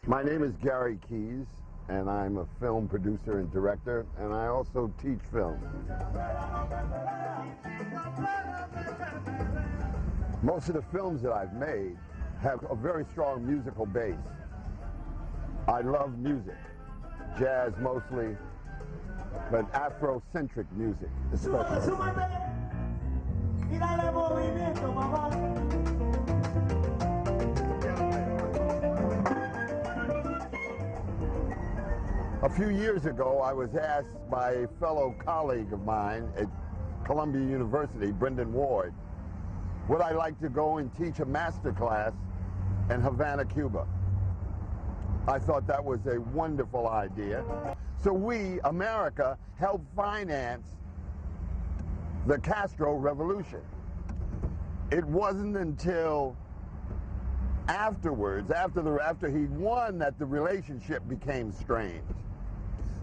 My name is Gary Keys, and I'm a film producer and director, and I also teach film. Most of the films that I've made have a very strong musical base. I love music, jazz mostly, but Afrocentric music especially. A few years ago, I was asked by a fellow colleague of mine at Columbia University, Brendan Ward, would I like to go and teach a master class in Havana, Cuba. I thought that was a wonderful idea. So we, America, helped finance the Castro Revolution. It wasn't until afterwards, after he won, that the relationship became strained.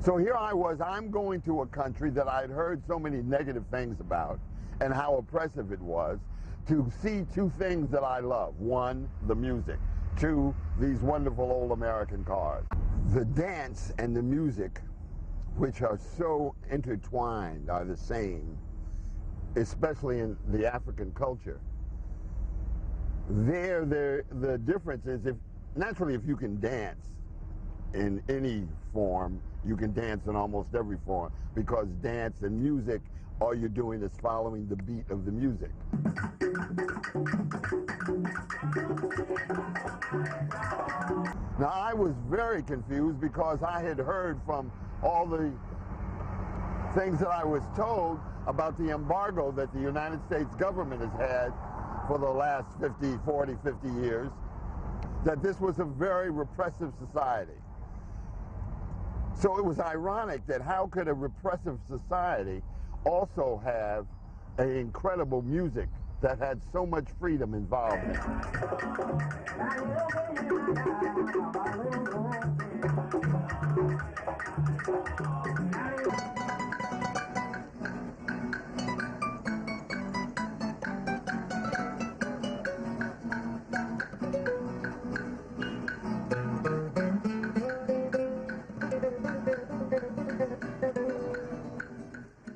So here I was, I'm going to a country that I'd heard so many negative things about and how oppressive it was, to see two things that I love. One, the music. Two, these wonderful old American cars. The dance and the music, which are so intertwined, are the same, especially in the African culture. The difference is, naturally, if you can dance in any form, you can dance in almost every form, because dance and music, all you're doing is following the beat of the music. Now, I was very confused because I had heard from all the things that I was told about the embargo that the United States government has had for the last 40, 50 years, that this was a very repressive society. So it was ironic that how could a repressive society also have an incredible music that had so much freedom involved in it.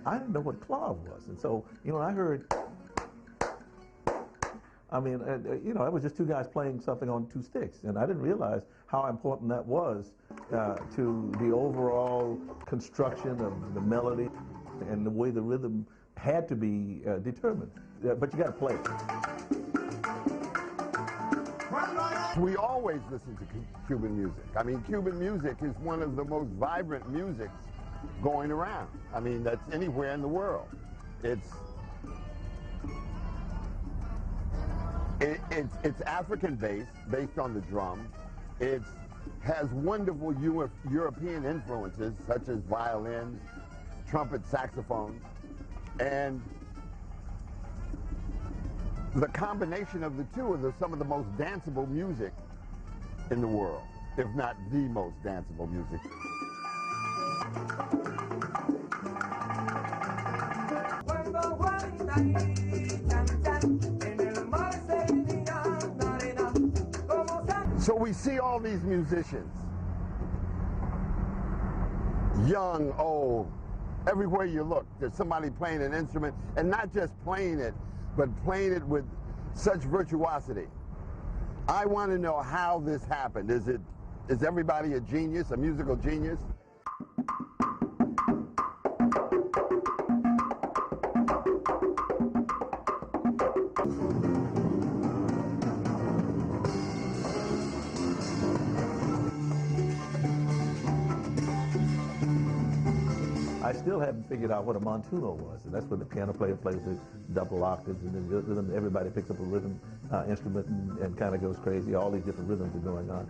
I didn't know what clav was, and so, I heard, I was just two guys playing something on two sticks, and I didn't realize how important that was to the overall construction of the melody and the way the rhythm had to be determined. But you got to play it. We always listen to Cuban music. I mean, Cuban music is one of the most vibrant musics going around. I mean, that's anywhere in the world. It's African-based, based on the drum. It has wonderful European influences, such as violins, trumpet, saxophones, and the combination of the two are some of the most danceable music in the world, if not the most danceable music. So we see all these musicians, young, old, everywhere you look, there's somebody playing an instrument, and not just playing it, but playing it with such virtuosity. I want to know how this happened. Is everybody a genius, a musical genius? I still haven't figured out what a montuno was, and that's when the piano player plays the double octaves, and then everybody picks up a rhythm instrument and kind of goes crazy. All these different rhythms are going on.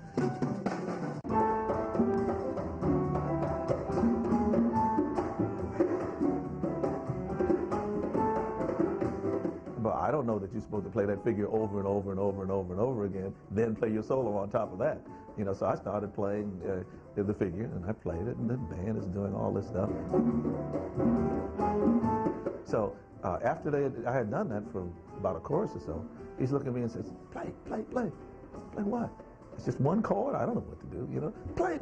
But I don't know that you're supposed to play that figure over and over and over and over and over again, then play your solo on top of that. So I started playing the figure, and I played it, and the band is doing all this stuff. So after I had done that for about a chorus or so, he's looking at me and says, play what? It's just one chord. I don't know what to do, you know. Play.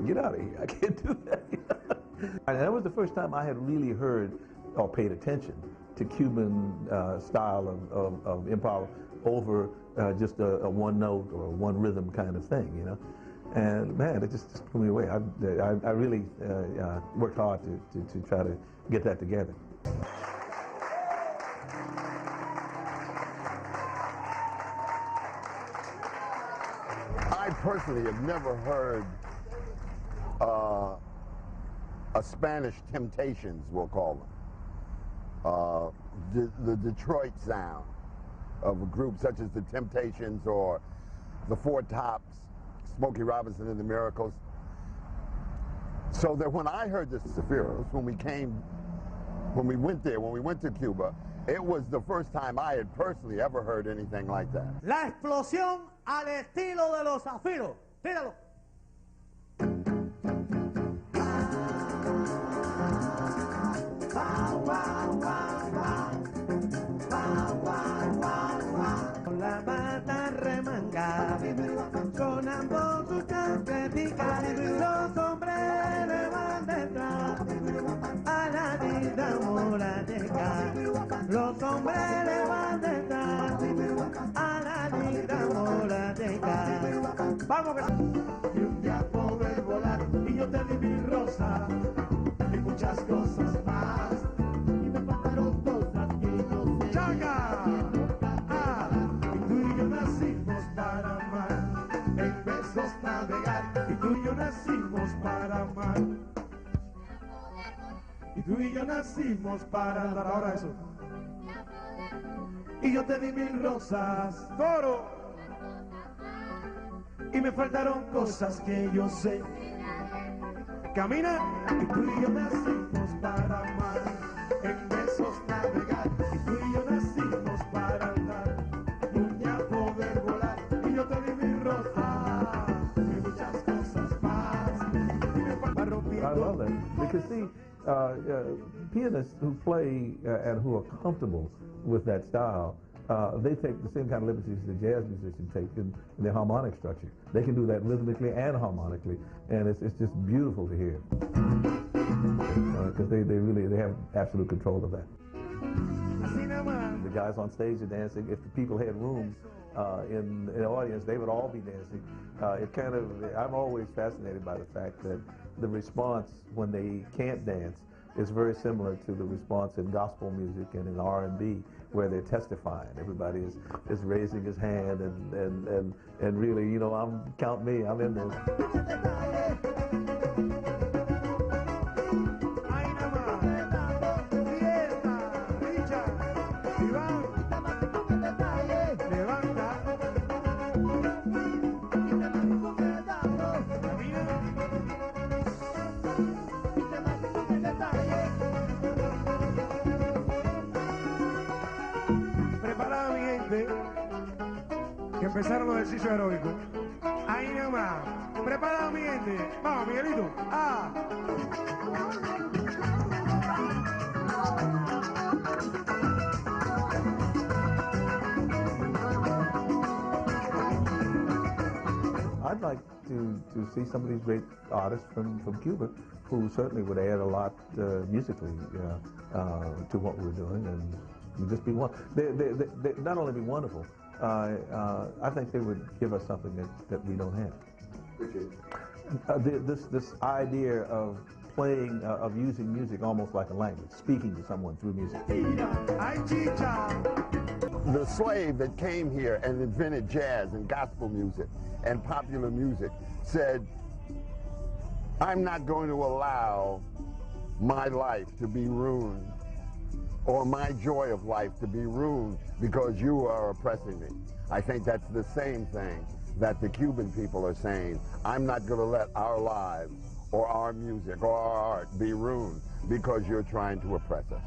Get out of here. I can't do that. And that was the first time I had really heard or paid attention to Cuban style of improv over just a one note or one rhythm kind of thing, you know. And man, it just blew me away. I really worked hard to try to get that together. I personally have never heard a Spanish Temptations, we'll call them. The Detroit sound of a group such as the Temptations or the Four Tops, Smokey Robinson and the Miracles. So that when I heard the Zafiros, when we went to Cuba, it was the first time I had personally ever heard anything like that. La explosión al estilo de los Zafiros. Tíralo. Con la bata remangada, con ambos sus campetitas, los hombres le van detrás a la vida morateca. Los hombres le van detrás a la vida morateca. Vamos que... Y un día poder volar y yo te di mi rosa y muchas cosas más. Y me faltaron cosas que no sé. ¡Chaga! Y tú y yo nacimos para amar, en besos navegar. Y tú y yo nacimos para amar. Y tú y yo nacimos para andar. Ahora eso. Y yo te di mil rosas, coro. Y me faltaron cosas que yo sé. Camina. Y tú y yo nacimos para amar, en besos navegar. Y tú y yo nacimos para andar, un día poder volar. Y yo te di mi rosa y muchas cosas más. Y me faltaron rompiendo. I love that because see, pianists who play and who are comfortable with that style, they take the same kind of liberties the jazz musicians take in their harmonic structure. They can do that rhythmically and harmonically, and it's just beautiful to hear because they have absolute control of that. The guys on stage are dancing. If the people had room in the audience, they would all be dancing. I'm always fascinated by the fact that the response when they can't dance is very similar to the response in gospel music and in R&B, where they're testifying. Everybody is raising his hand and really, you know, count me, I'm in this. Que empezaron los ejercicios aeróbicos. Ahí nada más. Preparado, mi gente. Vamos, Miguelito. I'd like to see some of these great artists from Cuba who certainly would add a lot musically to what we're doing and just be one. They not only be wonderful, I think they would give us something that we don't have. This idea of playing, of using music almost like a language, speaking to someone through music. The slave that came here and invented jazz and gospel music and popular music said, I'm not going to allow my life to be ruined or my joy of life to be ruined because you are oppressing me. I think that's the same thing that the Cuban people are saying. I'm not going to let our lives or our music or our art be ruined because you're trying to oppress us.